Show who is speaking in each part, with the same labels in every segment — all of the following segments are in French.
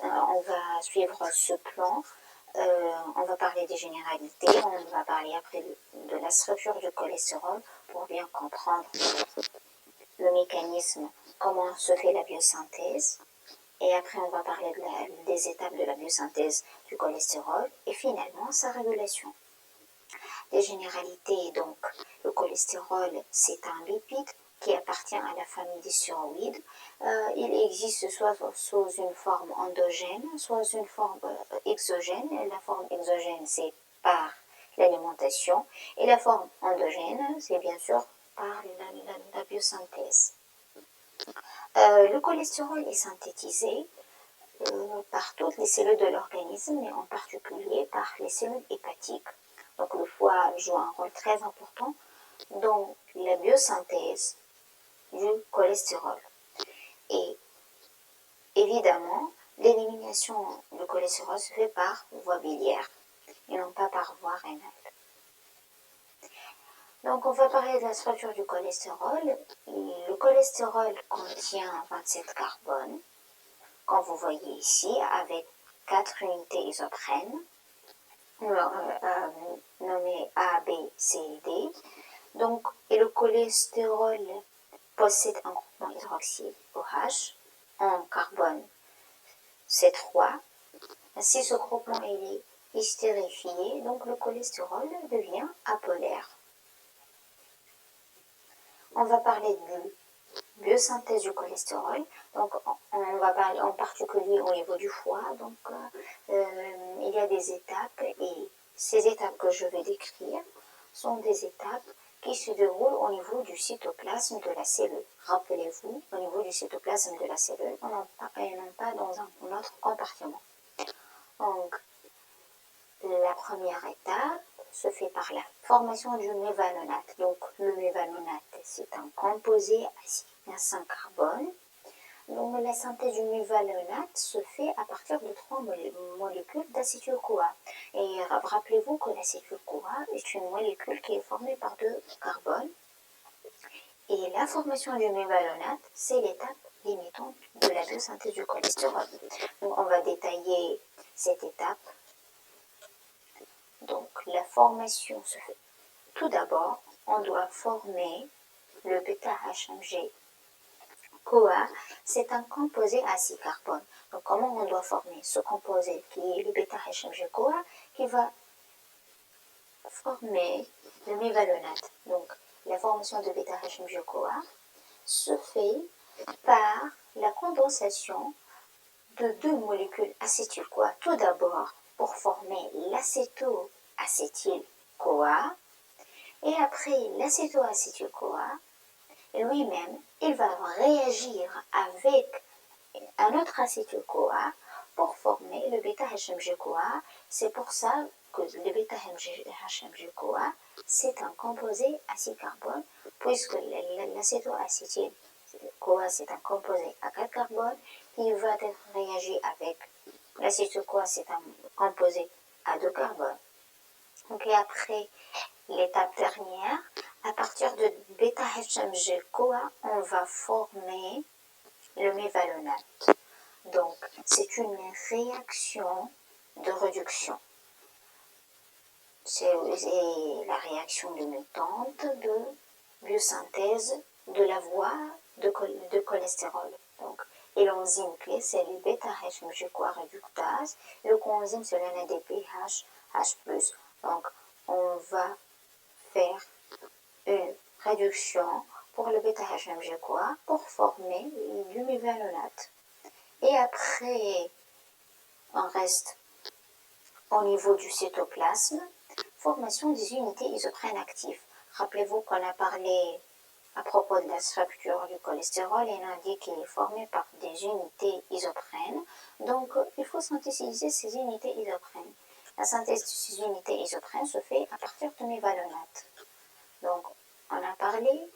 Speaker 1: on va suivre ce plan. On va parler des généralités, on va parler après de la structure du cholestérol pour bien comprendre le mécanisme, comment se fait la biosynthèse. Et après, on va parler des étapes de la biosynthèse du cholestérol et finalement sa régulation. Les généralités, donc, le cholestérol, c'est un lipide qui appartient à la famille des thyroïdes. Il existe soit sous une forme endogène, soit sous une forme exogène. La forme exogène, c'est par l'alimentation. Et la forme endogène, c'est bien sûr par la biosynthèse. Le cholestérol est synthétisé par toutes les cellules de l'organisme, mais en particulier par les cellules hépatiques. Donc le foie joue un rôle très important dans la biosynthèse du cholestérol. Et évidemment, l'élimination du cholestérol se fait par voie biliaire et non pas par voie rénale. Donc on va parler de la structure du cholestérol. Le cholestérol contient 27 carbones, comme vous voyez ici, avec 4 unités isoprènes, nommées A, B, C et D. Donc, et le cholestérol possède un groupement hydroxyle OH en carbone C3. Si ce groupement est estérifié, donc le cholestérol devient apolaire. On va parler de biosynthèse du cholestérol. Donc, on va parler en particulier au niveau du foie. Donc, il y a des étapes et ces étapes que je vais décrire sont des étapes qui se déroulent au niveau du cytoplasme de la cellule. Rappelez-vous, au niveau du cytoplasme de la cellule, et non pas dans un autre compartiment. Donc, la première étape se fait par la formation du mévalonate. Donc, le mévalonate, c'est un composé à 5 carbones. Donc, la synthèse du mévalonate se fait à partir de 3 molécules d'acétyl-CoA. Et rappelez-vous que l'acétyl-CoA est une molécule qui est formée par 2 carbones. Et la formation du mévalonate, c'est l'étape limitante de la biosynthèse du cholestérol. Donc, on va détailler cette étape. Donc, la formation se fait. Tout d'abord, on doit former le bêta-HMG CoA, c'est un composé à 6 carbones. Donc, comment on doit former ce composé qui est le bêta-HMG-CoA qui va former le mévalonate. Donc, la formation de bêta-HMG-CoA se fait par la condensation de 2 molécules acétyl-CoA. Tout d'abord, pour former l'acéto-acétyl-CoA, et après l'acéto-acétyl-CoA, lui-même, il va réagir avec un autre acétyl-CoA pour former le bêta-HMG-CoA. C'est pour ça que le bêta-HMG-CoA, c'est un composé à 6 carbones, puisque l'acéto-acétyl-CoA, c'est un composé à 4 carbones qui va être réagi avec l'acétyl-CoA, c'est un composé à 2 carbones. Donc, et après l'étape dernière, à partir de bêta-HMG-CoA, on va former le mévalonate. Donc, c'est une réaction de réduction. C'est la réaction limitante de biosynthèse de la voie de cholestérol. Donc, et l'enzyme clé, c'est le bêta-HMG-CoA réductase. Le coenzyme, c'est l'NADPH, H+. Donc, on va faire une réduction pour le bêta-HMG-CoA pour former du mévalonate. Et après, on reste au niveau du cytoplasme, formation des unités isoprènes actives. Rappelez-vous qu'on a parlé à propos de la structure du cholestérol et on a dit qu'il est formé par des unités isoprènes. Donc, il faut synthétiser ces unités isoprènes. La synthèse de ces unités isoprènes se fait à partir de mévalonate. Donc, on a parlé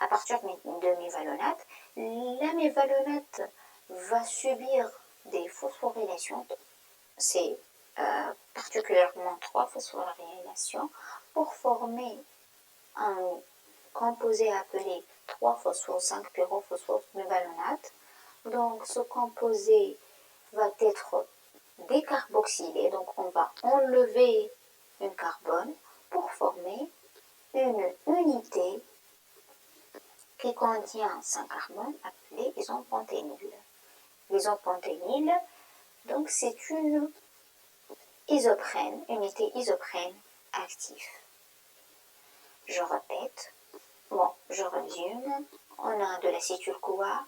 Speaker 1: à partir de mévalonate. La mévalonate va subir des phosphorylations. C'est particulièrement 3 phosphorylations pour former un composé appelé 3-phosphore-5-pyrophosphate mévalonate. Donc, ce composé va être décarboxylé. Donc on va enlever une carbone pour former une unité qui contient 5 carbones appelée isopentényle. L'isopentényle, donc c'est une isoprène, unité isoprène active. Je répète, bon, je résume, on a de l'acétyl-CoA,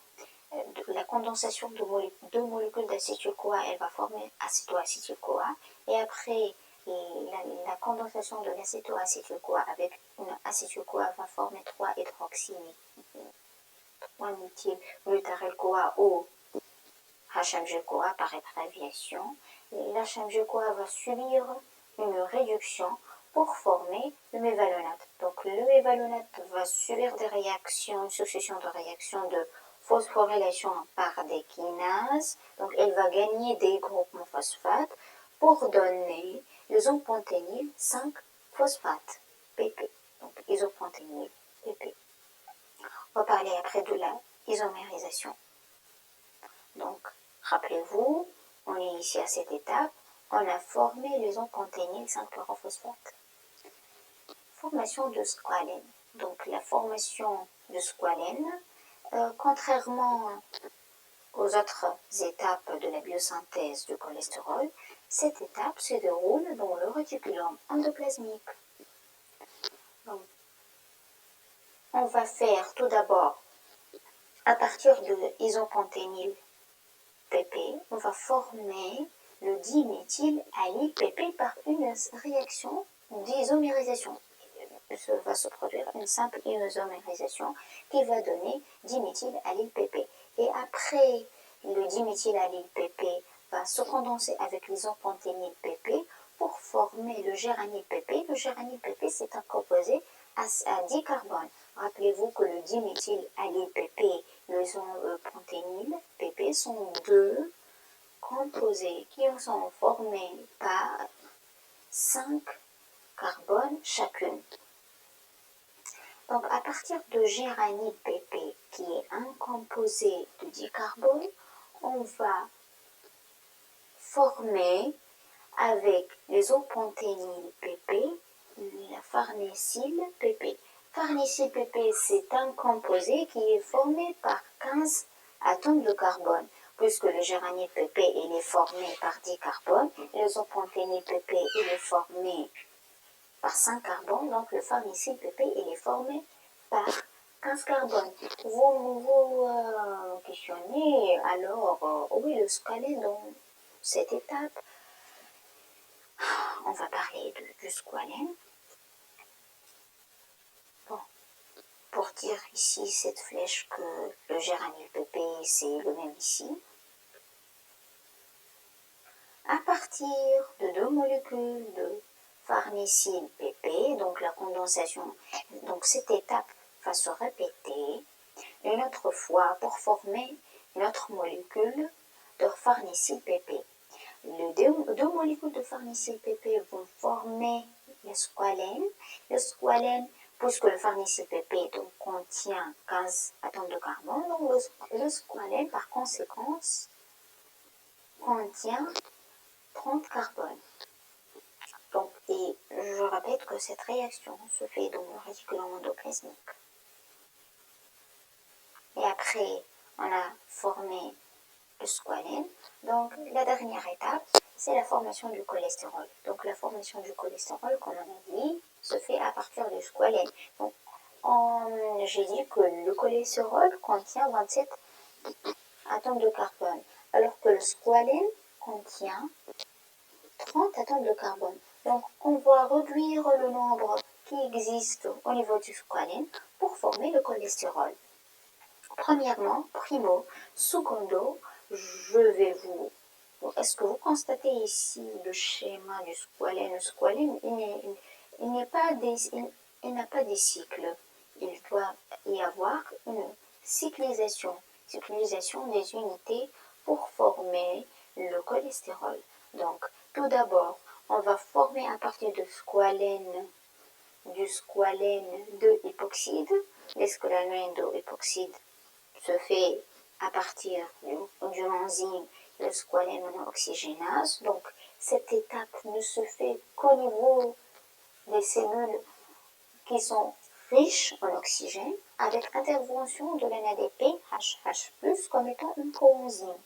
Speaker 1: la condensation de deux molécules d'acétyl-CoA, elle va former acéto-acétyl-CoA, et après la condensation de l'acéto-acétyl-CoA avec une acétyl-CoA va former 3-hydroxy-3-méthyl-glutaryl-CoA ou HMG-CoA par abréviation. L'HMG-CoA va subir une réduction pour former le mévalonate. Donc le mévalonate va subir des réactions, une succession de réactions de phosphorylation par des kinases. Donc elle va gagner des groupements phosphates pour donner l'isopentényle 5-phosphate, PP. Donc isopentényle, PP. On va parler après de la isomérisation. Donc, rappelez-vous, on est ici à cette étape, on a formé l'isopentényle 5-chlorophosphate. Formation de squalène. Donc, la formation de squalène, contrairement aux autres étapes de la biosynthèse du cholestérol, cette étape se déroule dans le réticulum endoplasmique. Donc, on va faire tout d'abord, à partir de l'isopentényle PP, on va former le diméthylallyle-PP par une réaction d'isomérisation. Ça va se produire une simple isomérisation qui va donner diméthylallyle-PP. Et après, le diméthylallyle-PP va se condenser avec l'isopentényle-PP pour former le géranyle-PP. Le géranyle-PP, c'est un composé à 10 carbones. Rappelez-vous que le diméthylallyle-PP et l'isopentényle-PP sont deux composés qui sont formés par 5 carbones chacune. Donc, à partir de géranyle-PP, qui est un composé de 10 carbones, on va former avec l'isopentényle-PP la farnésyl-PP. Farnésyl-PP, c'est un composé qui est formé par 15 atomes de carbone. Puisque le géranyle-PP il est formé par 10 carbones, l'isopentényle-PP il est formé par 5 carbones, donc le farnésyl-PP il est formé par 15 carbones. Vous questionnez alors, où est le squalène dans cette étape? On va parler du squalène. Bon, pour dire ici cette flèche que le géranyle-PP c'est le même ici. À partir de deux molécules de farnésyl-PP, donc la condensation, donc cette étape va se répéter une autre fois pour former une autre molécule de farnésyl-PP. Les deux molécules de farnésyl-PP vont former le squalène. Le squalène, puisque le farnésyl-PP contient 15 atomes de carbone, donc le squalène par conséquence contient 30 carbones. Donc, et je répète que cette réaction se fait dans le réticulum endoplasmique. Et après, on a formé le squalène. Donc, la dernière étape, c'est la formation du cholestérol. Donc, la formation du cholestérol, comme on a dit, se fait à partir du squalène. Donc, j'ai dit que le cholestérol contient 27 atomes de carbone, alors que le squalène contient 30 atomes de carbone. Donc, on va réduire le nombre qui existe au niveau du squalène pour former le cholestérol. Premièrement, primo, secondo, je vais vous... Est-ce que vous constatez ici le schéma du squalène? Le squalène, il n'a pas des cycles. Il doit y avoir une cyclisation des unités pour former le cholestérol. Donc, tout d'abord, on va former à partir du squalène 2-hypoxyde. L'esqualène 2-hypoxyde se fait à partir d'une enzyme le squalène monooxygénase. Donc, cette étape ne se fait qu'au niveau des cellules qui sont riches en oxygène, avec intervention de l'NADP HH+, comme étant une coenzyme.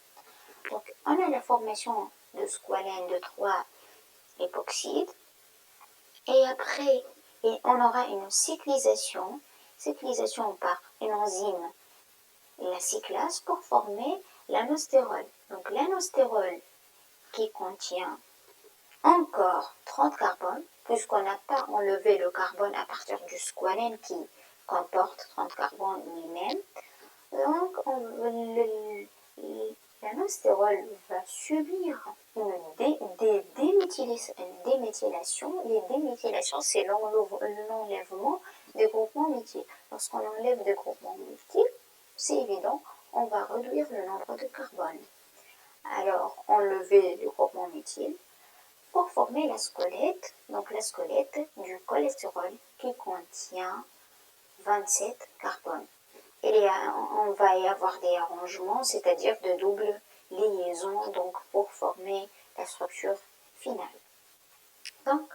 Speaker 1: Donc, on a la formation de squalène de 3 époxydes, et après, on aura une cyclisation par une enzyme, la cyclase, pour former l'anostérols. Donc, l'anostérols qui contient encore 30 carbones, puisqu'on n'a pas enlevé le carbone à partir du squalène qui comporte 30 carbones lui-même. Donc, l'anostérols va subir des déméthylations. Les déméthylations, c'est l'enlèvement des groupements méthyl. Lorsqu'on enlève des groupements méthyl, c'est évident, on va réduire le nombre de carbone. Alors, enlever le groupement méthyl pour former la squelette, donc la squelette du cholestérol qui contient 27 carbones. Et on va y avoir des arrangements, c'est-à-dire de doubles liaisons, donc pour former la structure finale. Donc,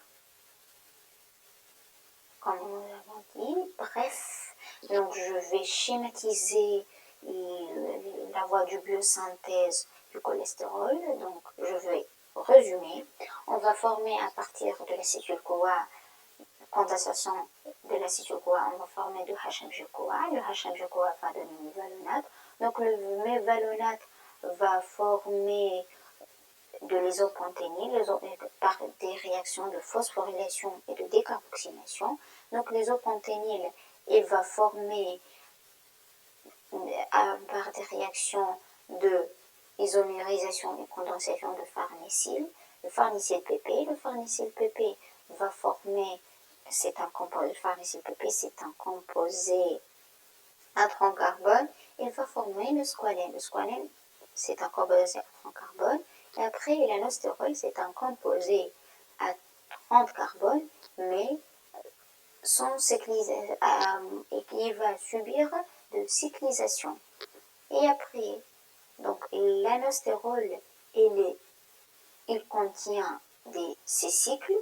Speaker 1: comme nous l'avons dit, bref, donc je vais schématiser la voie du biosynthèse du cholestérol. Donc, je vais résumer. On va former à partir de l'acétyl-CoA, condensation de l'acétyl-CoA, on va former du HMG-CoA. Le HMG-CoA va donner mévalonate. Donc, le mévalonate va former de l'isopentényle par des réactions de phosphorylation et de décarboxylation. Donc, l'isopentényle, il va former par des réactions de isomérisation et condensation de farnésyl, le farnésyl-PP. Le farnésyl-PP va former, c'est un composé, le farnésyl-PP, c'est un composé à 30 carbone, il va former le squalène. Le squalène, c'est un composé à 30 carbone. Et après, l'anostérols, c'est un composé à 30 carbone, mais sans cyclisation, et qui va subir de cyclisation. Et après, donc l'anostérols, il contient ces cycles,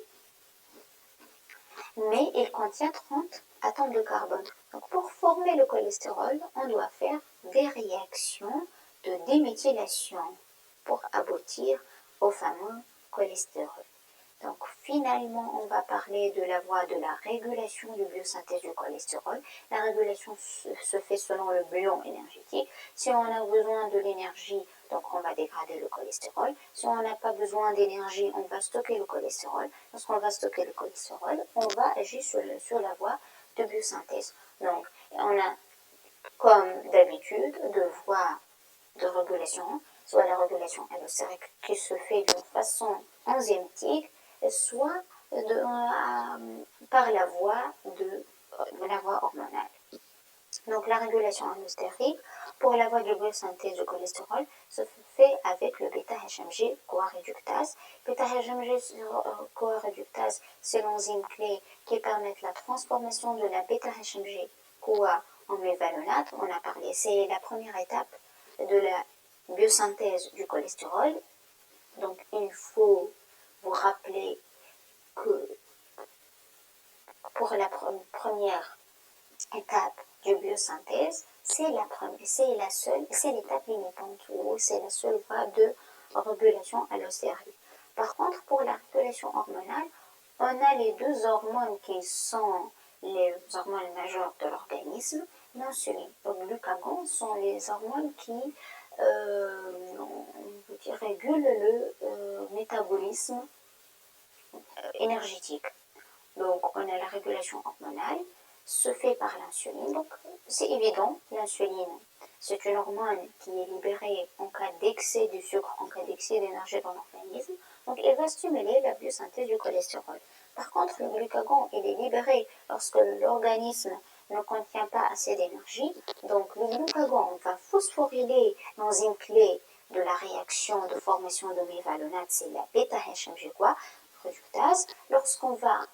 Speaker 1: mais il contient 30 atomes de carbone. Donc pour former le cholestérol, on doit faire des réactions de déméthylation pour aboutir au fameux cholestérol. Donc finalement, on va parler de la voie de la régulation du biosynthèse du cholestérol. La régulation se fait selon le bilan énergétique. Si on a besoin de l'énergie, donc on va dégrader le cholestérol. Si on n'a pas besoin d'énergie, on va stocker le cholestérol. Lorsqu'on va stocker le cholestérol, on va agir sur la voie de biosynthèse. Donc on a, comme d'habitude, deux voies de régulation, soit la régulation allostérique qui se fait d'une façon enzymatique, soit par la voie hormonale. Donc la régulation allostérique pour la voie de biosynthèse du cholestérol se fait avec le bêta-HMG CoA réductase. Bêta-HMG CoA réductase, c'est l'enzyme clé qui permet la transformation de la bêta-HMG CoA en mévalonate. On a parlé, c'est la première étape de la biosynthèse du cholestérol. Donc il faut vous rappeler que pour la première étape du biosynthèse, c'est l'étape limitante, ou c'est la seule voie de régulation allostérique. Par contre, pour la régulation hormonale, on a les deux hormones qui sont les hormones majeures de l'organisme, l'insuline et le glucagon sont les hormones qui régulent le métabolisme énergétique. Donc, on a la régulation hormonale, se fait par l'insuline. Donc, c'est évident, l'insuline, c'est une hormone qui est libérée en cas d'excès de sucre, en cas d'excès d'énergie dans l'organisme. Donc, elle va stimuler la biosynthèse du cholestérol. Par contre, le glucagon, il est libéré lorsque l'organisme ne contient pas assez d'énergie. Donc, le glucagon va phosphoryler l'enzyme clé de la réaction de formation de mévalonate, c'est la bêta-HMG-CoA réductase. Lorsqu'on va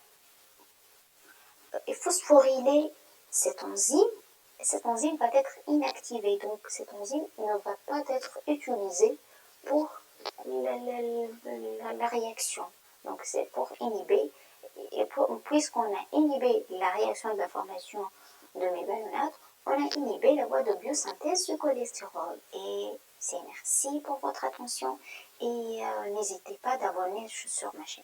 Speaker 1: phosphoryler cette enzyme va être inactivée. Donc, cette enzyme ne va pas être utilisée pour la réaction. Donc c'est pour inhiber, et puisqu'on a inhibé la réaction de la formation de mévalonate, on a inhibé la voie de biosynthèse du cholestérol. Et c'est merci pour votre attention et n'hésitez pas d'abonner sur ma chaîne.